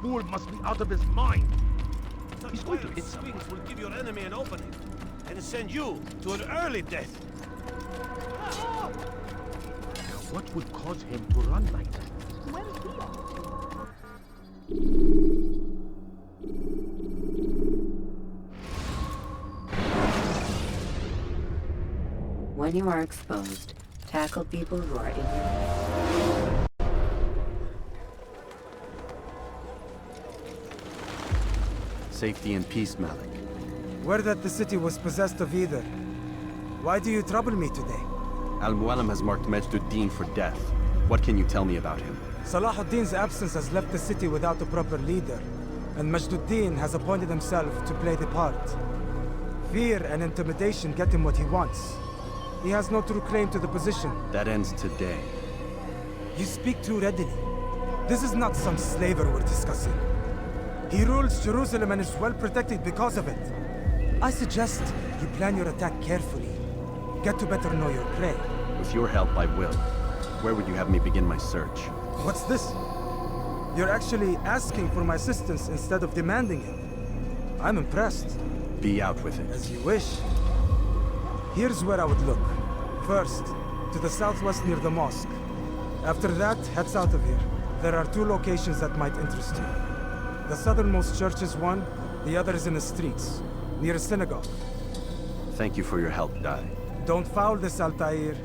fool must be out of his mind. Such violent swings will give your enemy an opening, and send you to an early death. Now, what would cause him to run like that? Where is Leon? When you are exposed, tackle people who are in your way. Safety and peace, Malik. Word that the city was possessed of either. Why do you trouble me today? Al-Mualim has marked Majd-ud-Din for death. What can you tell me about him? Salahuddin's absence has left the city without a proper leader, and Majd-ud-Din has appointed himself to play the part. Fear and intimidation get him what he wants. He has no true claim to the position. That ends today. You speak too readily. This is not some slaver we're discussing. He rules Jerusalem and is well protected because of it. I suggest you plan your attack carefully. Get to better know your prey. With your help, I will. Where would you have me begin my search? What's this? You're actually asking for my assistance instead of demanding it. I'm impressed. Be out with it. As you wish. Here's where I would look. First, to the southwest near the mosque. After that, head south of here. There are 2 locations that might interest you. The southernmost church is one, the other is in the streets, near a synagogue. Thank you for your help, Dai. Don't foul this, Altair.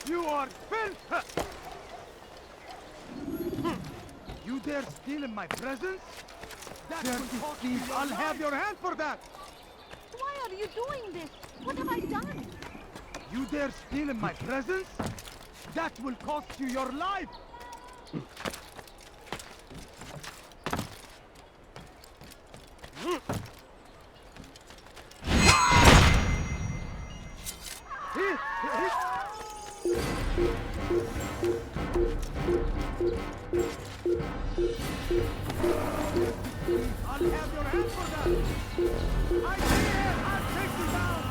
You are filth! You dare steal in my presence? I'll have your hand for that! Why are you doing this? What have I done? You dare steal in my presence? That will cost you your life! I'll have your hand for that! I see it! I'll take you down!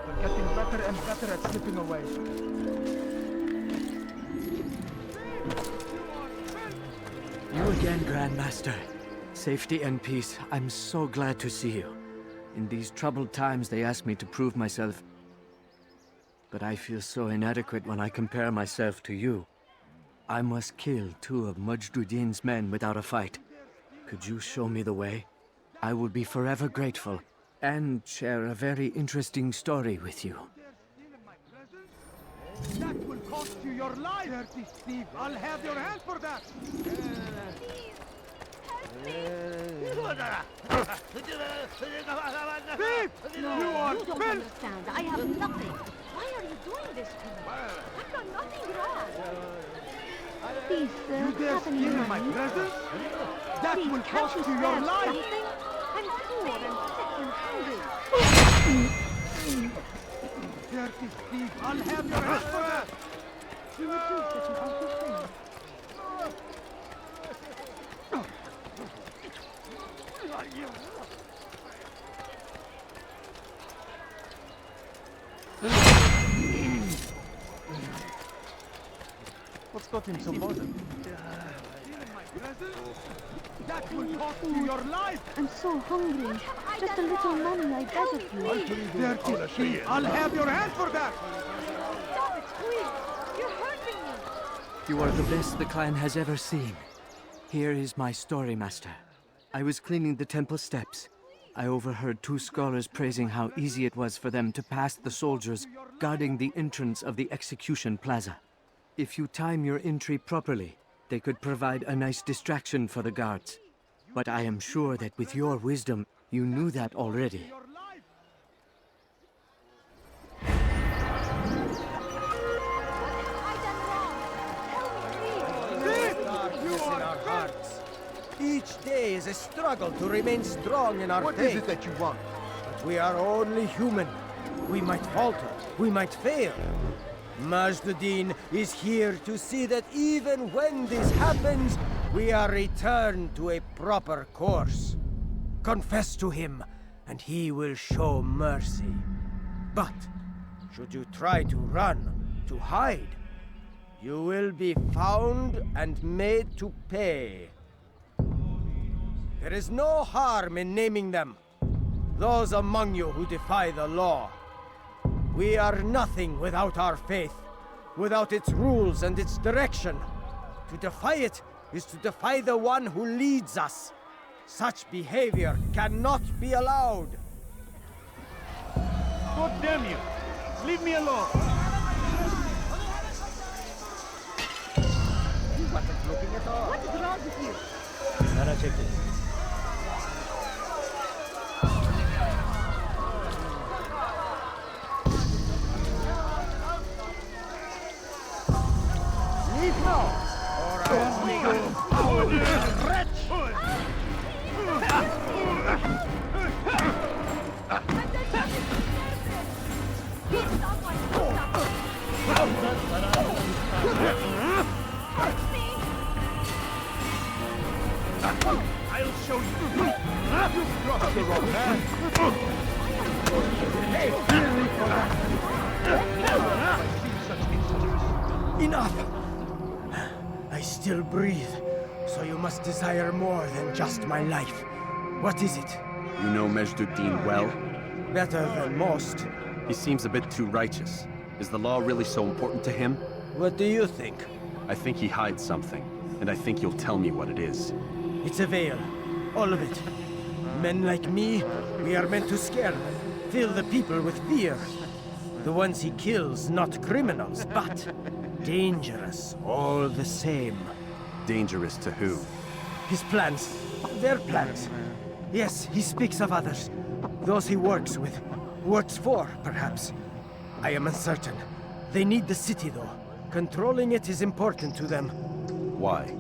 We're getting better and better at slipping away. You again, Grandmaster. Safety and peace. I'm so glad to see you. In these troubled times, they ask me to prove myself. But I feel so inadequate when I compare myself to you. I must kill 2 of Majd-ud-Din's men without a fight. Could you show me the way? I will be forever grateful, and share a very interesting story with you. That will cost you your life, dirty thief! I'll have your hand for that! Thief! No, You are you don't filth! understand. I have nothing. Why are you doing this to me? I've done nothing wrong. Please, sir, You dare haven't steal you in my money? presence? That Please, will can't cost you you your spare life! something? I'm poor and sick and hungry. Dirty thief! I'll have your hand for that! You would do such an awful thing. What's got him so bothered? That will cost you your life! I'm so hungry. Just a little money, I beg of you. 30. I'll have your hand for that! Stop it, please! You're hurting me! You are the best the clan has ever seen. Here is my story, Master. I was cleaning the temple steps. I overheard two scholars praising how easy it was for them to pass the soldiers guarding the entrance of the execution plaza. If you time your entry properly, they could provide a nice distraction for the guards. But I am sure that with your wisdom, you knew that already. Your life! Each day is a struggle to remain strong in our faith. What is it that you want? But we are only human. We might falter. We might fail. Majd-Addin is here to see that even when this happens, we are returned to a proper course. Confess to him, and he will show mercy. But should you try to run, to hide, you will be found and made to pay. There is no harm in naming them. Those among you who defy the law. We are nothing without our faith, without its rules and its direction. To defy it is to defy the one who leads us. Such behavior cannot be allowed. God damn you! Leave me alone! He wasn't looking at all. What is wrong with you? Leave now, or I will I'll show you! You crossed the wrong man! Enough! I still breathe, so you must desire more than just my life. What is it? You know Majd-Addin well? Better than most. He seems a bit too righteous. Is the law really so important to him? What do you think? I think he hides something, and I think you'll tell me what it is. It's a veil. All of it. Men like me, we are meant to scare them, fill the people with fear. The ones he kills, not criminals, but dangerous all the same. Dangerous to who? His plans. Their plans. Yes, he speaks of others. Those he works with. Works for, perhaps. I am uncertain. They need the city, though. Controlling it is important to them. Why?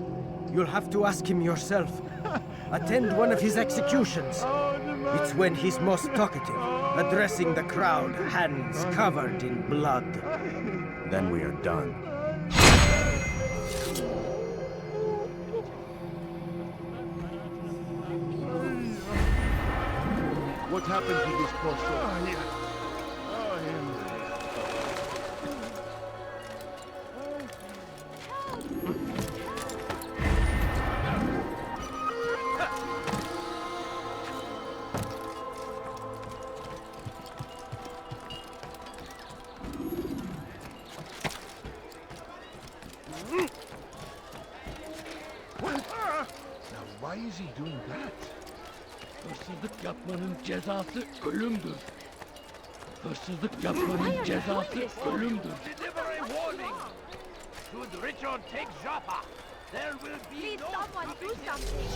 You'll have to ask him yourself. Attend one of his executions. It's when he's most talkative, addressing the crowd, hands covered in blood. Then we are done. What happened to this poor soul? Why is he doing that? Hırsızlık yapmanın cezası ölümdür. Hırsızlık yapmanın cezası ölümdür. Deliver a warning! Should Richard take Joppa, there will be Please, no someone do something.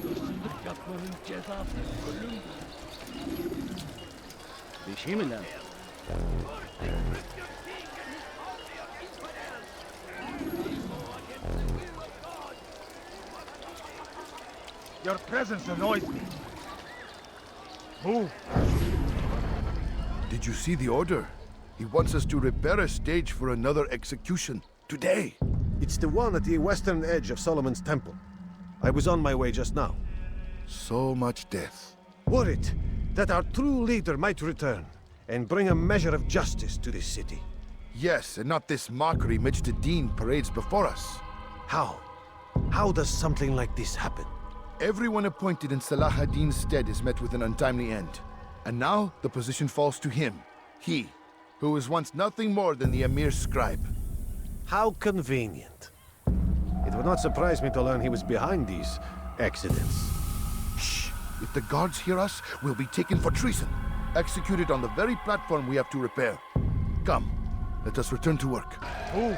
Hırsızlık yapmanın cezası ölümdür. Bir şey mi lan? Your presence annoys me. Move. Did you see the order? He wants us to repair a stage for another execution. Today. It's the one at the western edge of Solomon's Temple. I was on my way just now. So much death. Worried that our true leader might return and bring a measure of justice to this city. Yes, and not this mockery Majd-Addin parades before us. How? How does something like this happen? Everyone appointed in Salah ad-Din's stead is met with an untimely end. And now, the position falls to him. He, who was once nothing more than the Emir's scribe. How convenient. It would not surprise me to learn he was behind these accidents. Shh! If the guards hear us, we'll be taken for treason. Executed on the very platform we have to repair. Come, let us return to work. Move!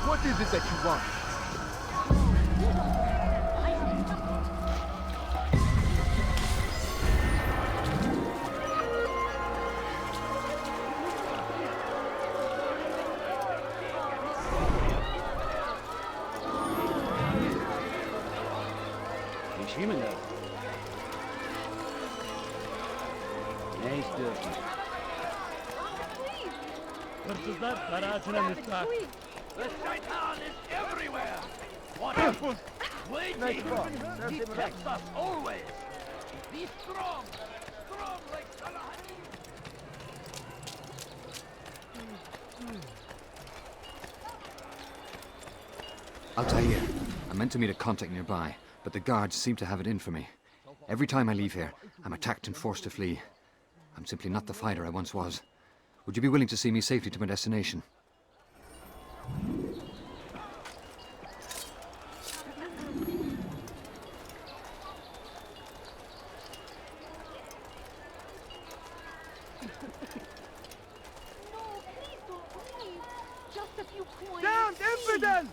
What is it that you want? Şimdiler. Ne istiyorsun? Hırsızlar para ağacına müstahak. The shaitan is everywhere! What? Waiting! He tempts us always! Be strong! Strong like Salah! Altair, I meant to meet a contact nearby, but the guards seem to have it in for me. Every time I leave here, I'm attacked and forced to flee. I'm simply not the fighter I once was. Would you be willing to see me safely to my destination? Down, infidel!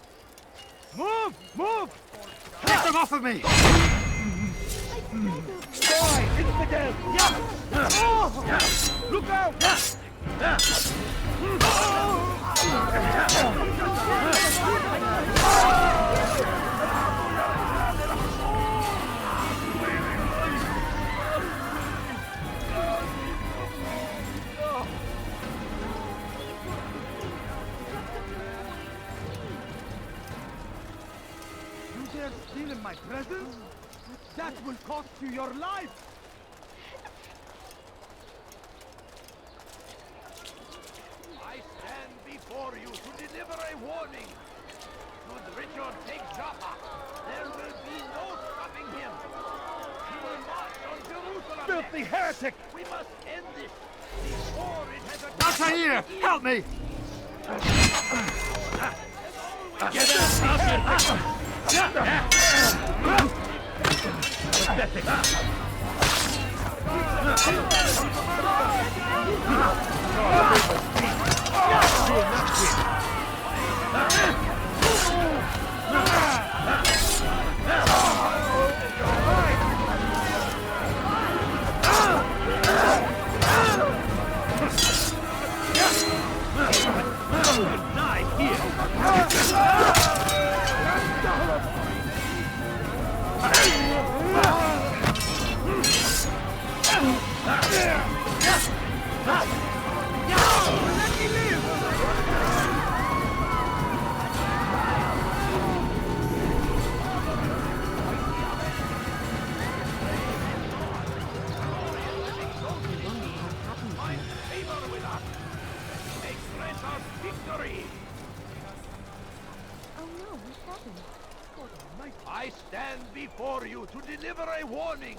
Move! Move! Get them off of me! Die, infidel! Look out! You dare steal in my presence? That will cost you your life! I stand before you to deliver a warning. Should Richard take Jaffa, there will be no stopping him. He will march on Jerusalem. Filthy heretic! We must end this before it has a... Altair, help me! Get out! I stand before you to deliver a warning.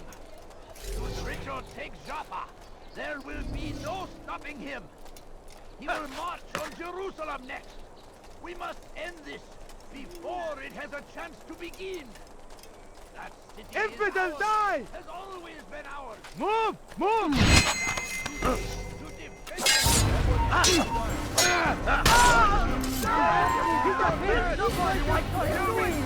Should Richard take Jaffa, there will be no stopping him. He will march on Jerusalem next. We must end this before it has a chance to begin. That city Infidel, is die! has always been ours. Move! Move! To defend it. Nobody wants to hear me!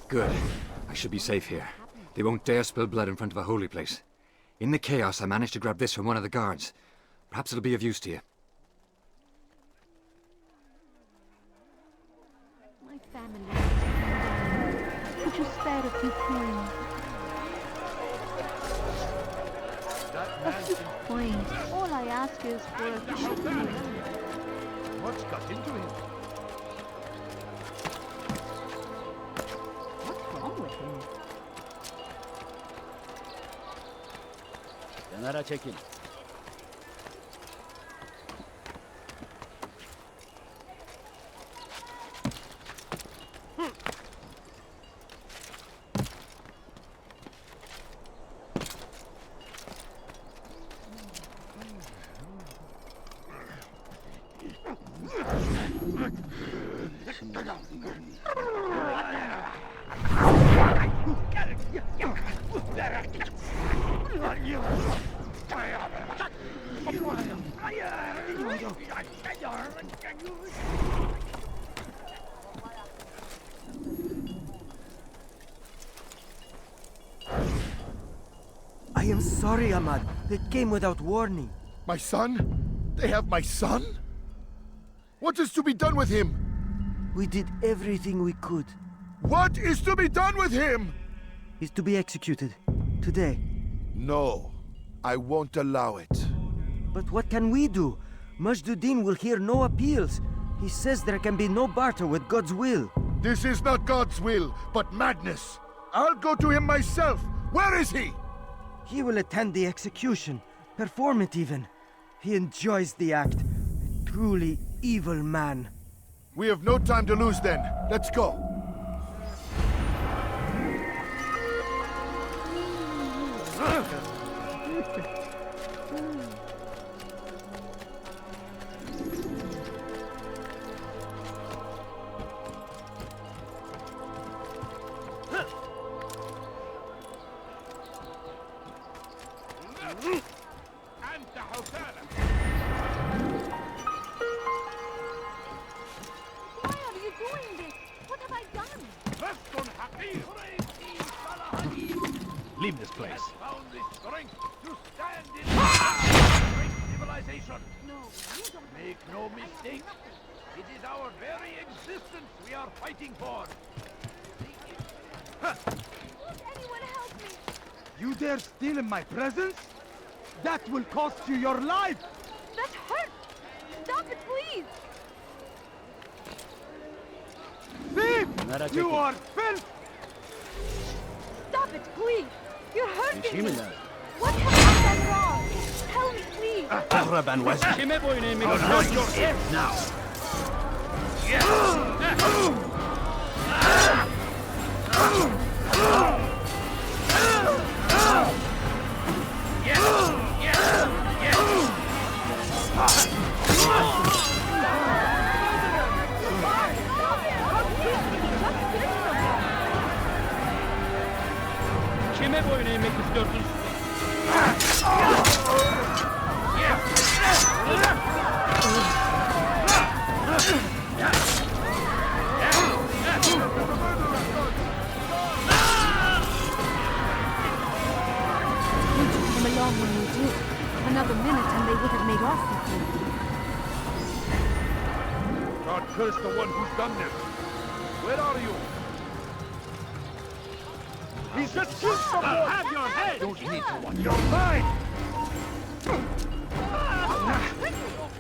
Good. I should be safe here. They won't dare spill blood in front of a holy place. In the chaos, I managed to grab this from one of the guards. Perhaps it'll be of use to you. My family. Could you spare a few coins? A few coins. All I ask is for a few coins. What's got into him? What's wrong with him? Kenara çekil. I am sorry, Ahmad. It came without warning. My son? They have my son? What is to be done with him? We did everything we could. What is to be done with him? He's to be executed. Today. No, I won't allow it. But what can we do? Majduddin will hear no appeals. He says there can be no barter with God's will. This is not God's will, but madness. I'll go to him myself. Where is he? He will attend the execution. Perform it even. He enjoys the act. A truly evil man. We have no time to lose then. Let's go. Why are you doing this? What have I done? Leave this place. Found the strength to stand in great civilization. No, you don't. Make no mistake. It is our very existence we are fighting for. Won't anyone help me? You dare steal in my presence? That will cost you your life! That hurts! Stop it, please! Thief! Kenara You çekil. are filth! Stop it, please! You're hurting me! Bismillah. What have I done wrong? Tell me, please! Ahraban was Kime boyun eğmek Not istiyorsun? your head now! Kime boyun eğmek istiyorsun? Come along when you do. Another minute and they would have made off with you. God curse the one who's done this. Where are you? He said shoot someone! Have your head! Don't need to watch. You're mine!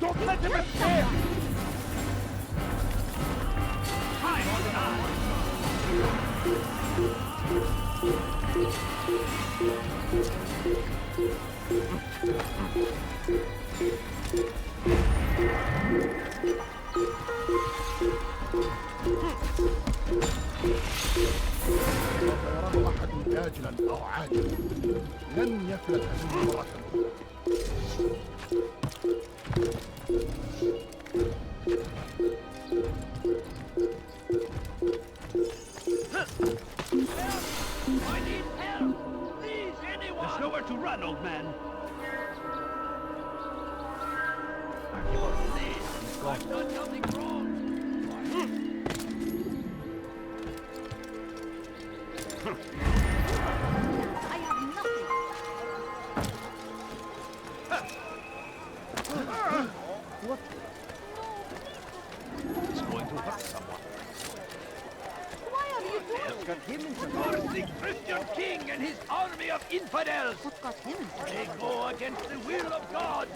Don't let him escape! I need help! Please, anyone! There's nowhere to run, old man. Please, I've done nothing wrong! I have nothing. It's going to hurt someone. Why are you doing this? Curse the Christian king and his army of infidels! What got him into They trouble? go against the will of God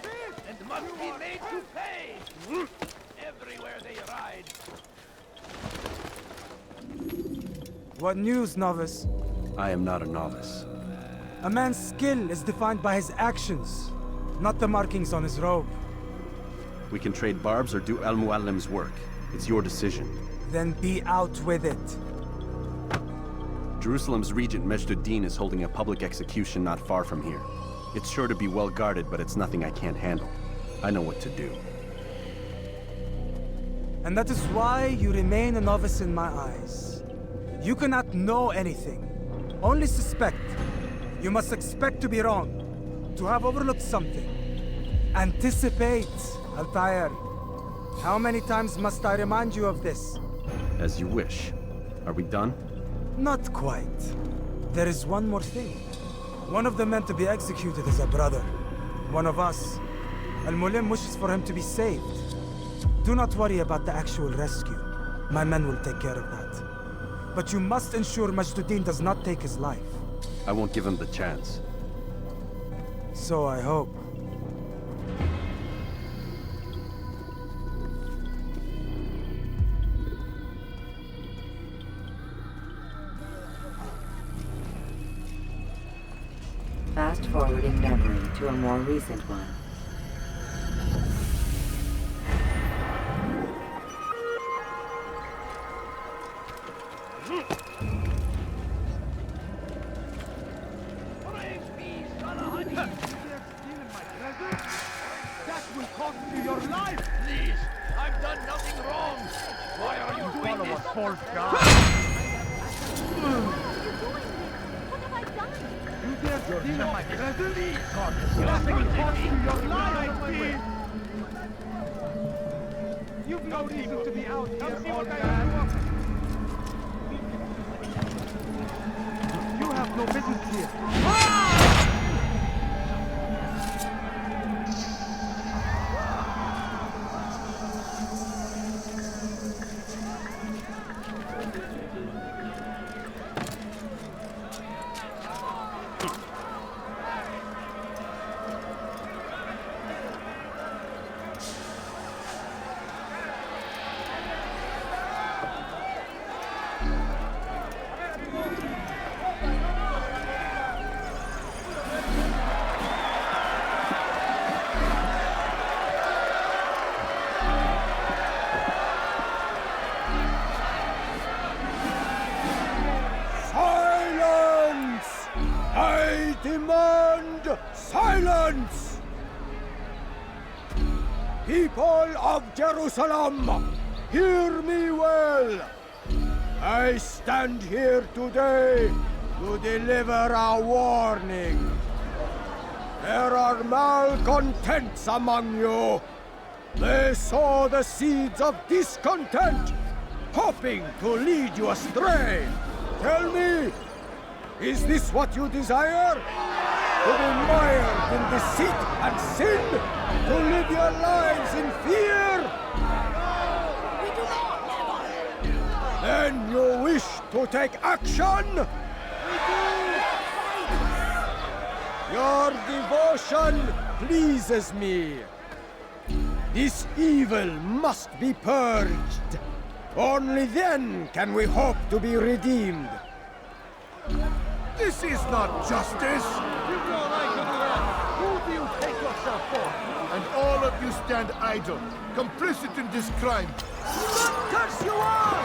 and must be made to pay! Everywhere they ride. What news, novice? I am not a novice. A man's skill is defined by his actions, not the markings on his robe. We can trade barbs or do Al-Muallim's work. It's your decision. Then be out with it. Jerusalem's regent, Majd-ud-Din, is holding a public execution not far from here. It's sure to be well guarded, but it's nothing I can't handle. I know what to do. And that is why you remain a novice in my eyes. You cannot know anything, only suspect. You must expect to be wrong, to have overlooked something. Anticipate, Altair. How many times must I remind you of this? As you wish. Are we done? Not quite. There is one more thing. One of the men to be executed is a brother. One of us. Al-Mulim wishes for him to be saved. Do not worry about the actual rescue. My men will take care of that. But you must ensure Majd-ud-Din does not take his life. I won't give him the chance. So I hope. Fast forwarding memory to a more recent one. Praise be, Salahadin! That will cost you your life! Please, I've done nothing wrong! Why are you doing this? false god! Why are you doing this? What have I done? You dare steal my treasure? That will cost you your life, please! You've no reason to be out here, old man. You have no business here. Silence! I demand silence! People of Jerusalem, hear me well. I stand here today to deliver a warning. There are malcontents among you. They sow the seeds of discontent, hoping to lead you astray. Tell me, is this what you desire? To be mired in deceit and sin? To live your lives in fear? We do not, never! Then you wish to take action? We do! Your devotion pleases me. This evil must be purged. Only then can we hope to be redeemed. This is not justice! You've no right to do that! Who do you take yourself for? And all of you stand idle, complicit in this crime. Curse you all!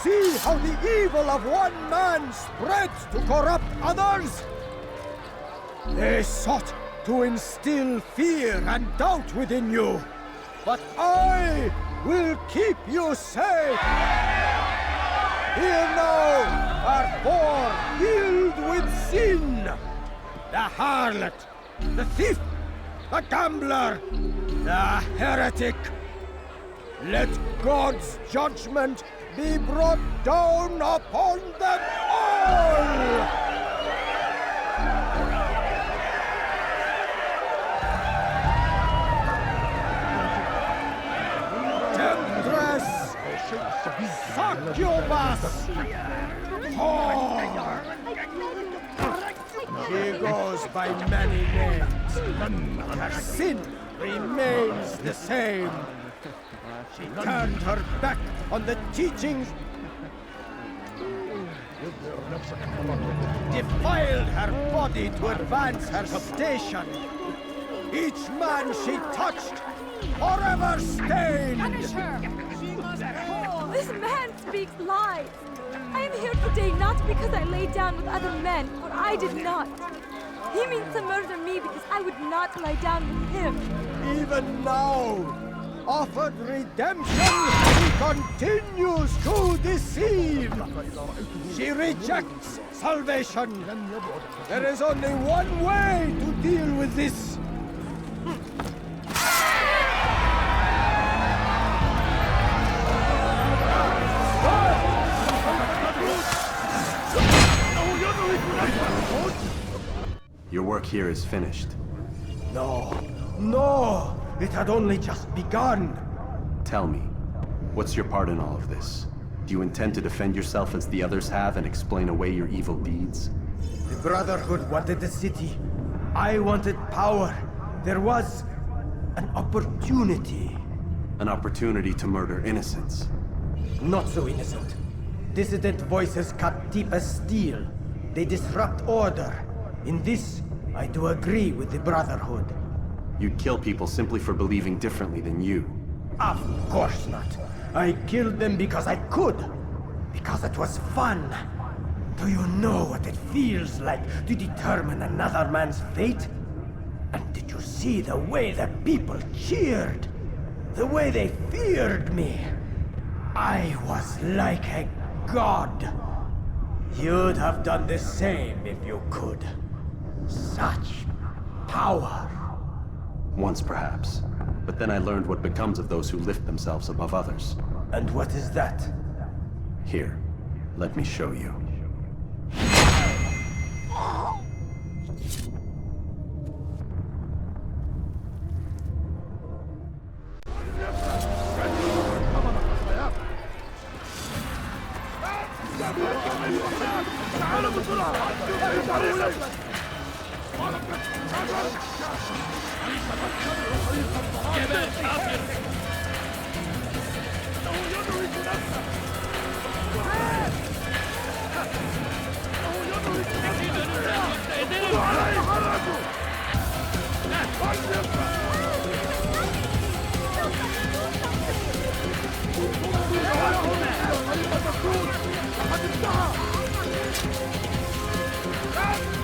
see how the evil of one man spreads to corrupt others? They sought to instill fear and doubt within you, but I will keep you safe. Here now are four filled with sin. The harlot, the thief, the gambler, the heretic. Let God's judgment be brought down upon them all! Temptress! Succubus! Whore! She goes by many names. Her sin remains the same. She turned her back on the teachings, defiled her body to advance her station. Each man she touched, forever stained. Punish her! This man speaks lies. I am here today not because I lay down with other men, for I did not. He means to murder me because I would not lie down with him. Even now, offered redemption, she continues to deceive. She rejects salvation. There is only one way to deal with this. Your work here is finished. No, no! It had only just begun. Tell me, what's your part in all of this? Do you intend to defend yourself as the others have and explain away your evil deeds? The Brotherhood wanted the city. I wanted power. There was an opportunity. An opportunity to murder innocents. Not so innocent. Dissident voices cut deep as steel. They disrupt order. In this, I do agree with the Brotherhood. You'd kill people simply for believing differently than you. Of course not. I killed them because I could. Because it was fun. Do you know what it feels like to determine another man's fate? And did you see the way the people cheered? The way they feared me? I was like a god. You'd have done the same if you could. Such power. Once, perhaps. But then I learned what becomes of those who lift themselves above others. And what is that? Here, let me show you.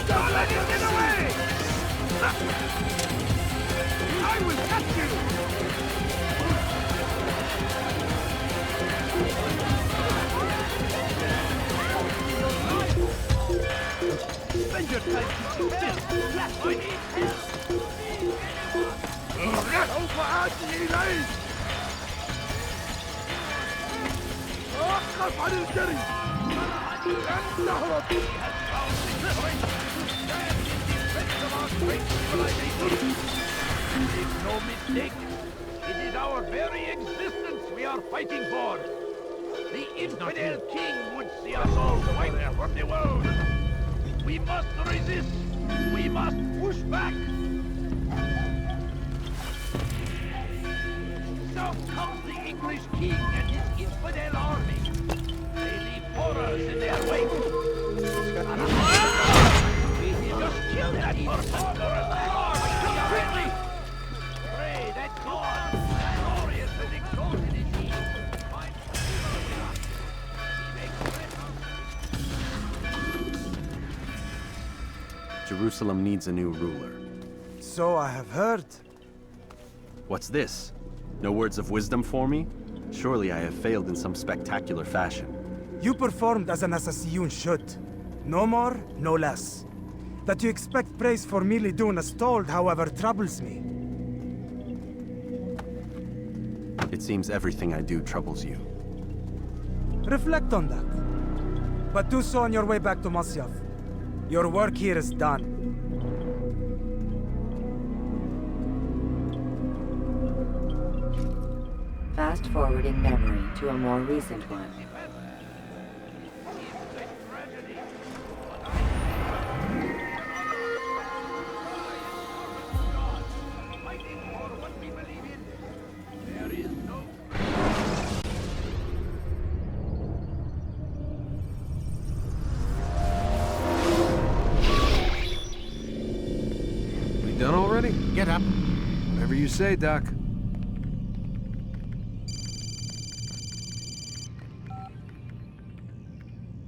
Don't let him get away! I will catch you! Spend your time teaching this! I need help! سوف آتي إليك! توقف عن الجري! لن تهرب! Make no mistake, it is our very existence we are fighting for. The infidel king would see us all wiped from the world. We must resist. We must push back. Now comes the English king and his infidel army. They leave horrors in their wake. Just kill that person! Quickly! Pray that God, glorious and exalted is He, might Jerusalem needs a new ruler. So I have heard. What's this? No words of wisdom for me? Surely I have failed in some spectacular fashion. You performed as an assassin should. No more, no less. That you expect praise for merely doing as told, however, troubles me. It seems everything I do troubles you. Reflect on that. But do so on your way back to Masyaf. Your work here is done. Fast-forwarding memory to a more recent one. We done already? Get up. Whatever you say, Doc.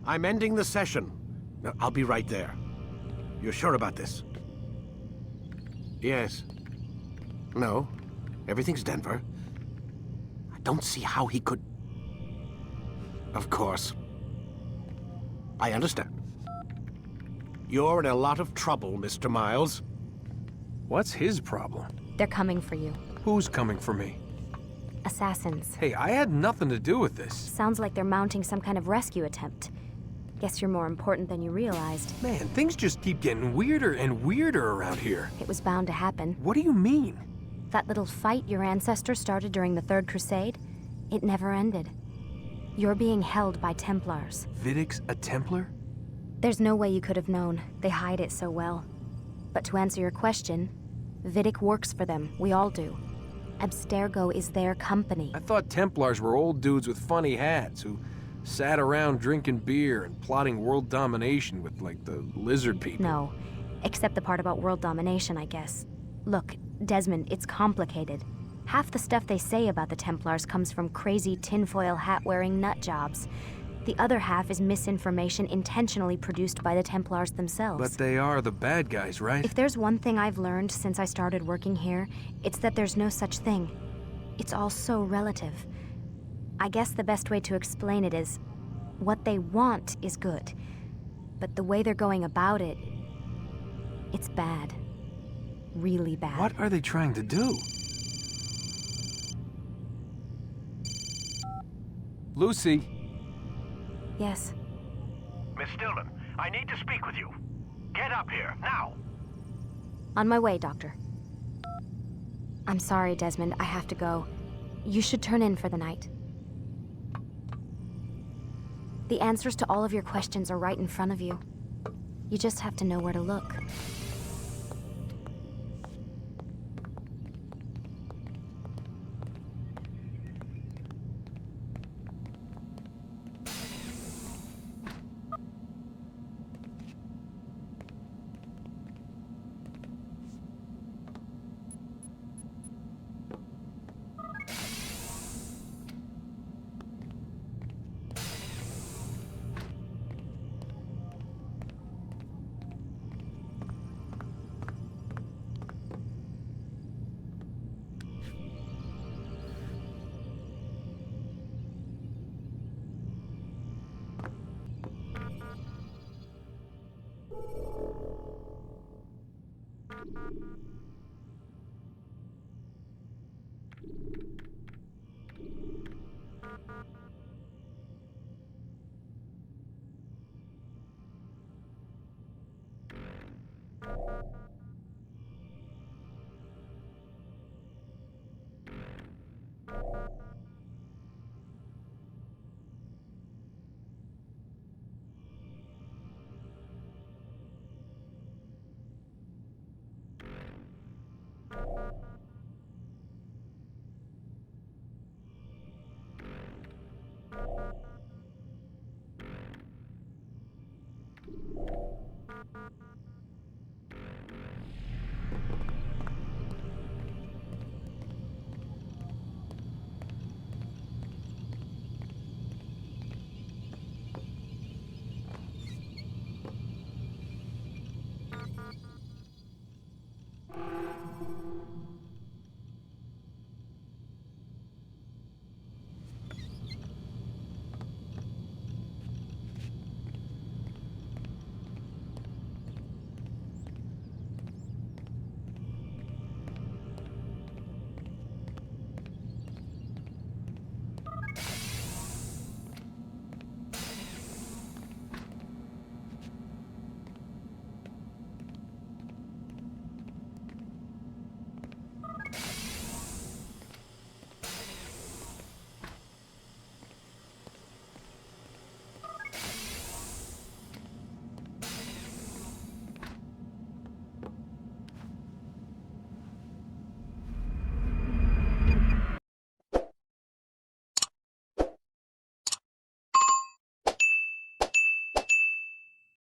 I'm ending the session. I'll be right there. You're sure about this? Yes. No. Everything's Denver. I don't see how he could... Of course. I understand. You're in a lot of trouble, Mr. Miles. What's his problem? They're coming for you. Who's coming for me? Assassins. Hey, I had nothing to do with this. Sounds like they're mounting some kind of rescue attempt. Guess you're more important than you realized. Man, things just keep getting weirder and weirder around here. It was bound to happen. What do you mean? That little fight your ancestors started during the Third Crusade, it never ended. You're being held by Templars. Vidic's a Templar? There's no way you could have known. They hide it so well. But to answer your question, Vidic works for them. We all do. Abstergo is their company. I thought Templars were old dudes with funny hats who sat around drinking beer and plotting world domination with, like, the lizard people. No, except the part about world domination, I guess. Look, Desmond, it's complicated. Half the stuff they say about the Templars comes from crazy tinfoil hat-wearing nut jobs. The other half is misinformation intentionally produced by the Templars themselves. But they are the bad guys, right? If there's one thing I've learned since I started working here, it's that there's no such thing. It's all so relative. I guess the best way to explain it is, what they want is good. But the way they're going about it, it's bad. Really bad. What are they trying to do? Lucy? Yes. Miss Stillman, I need to speak with you. Get up here, now! On my way, Doctor. I'm sorry, Desmond. I have to go. You should turn in for the night. The answers to all of your questions are right in front of you. You just have to know where to look.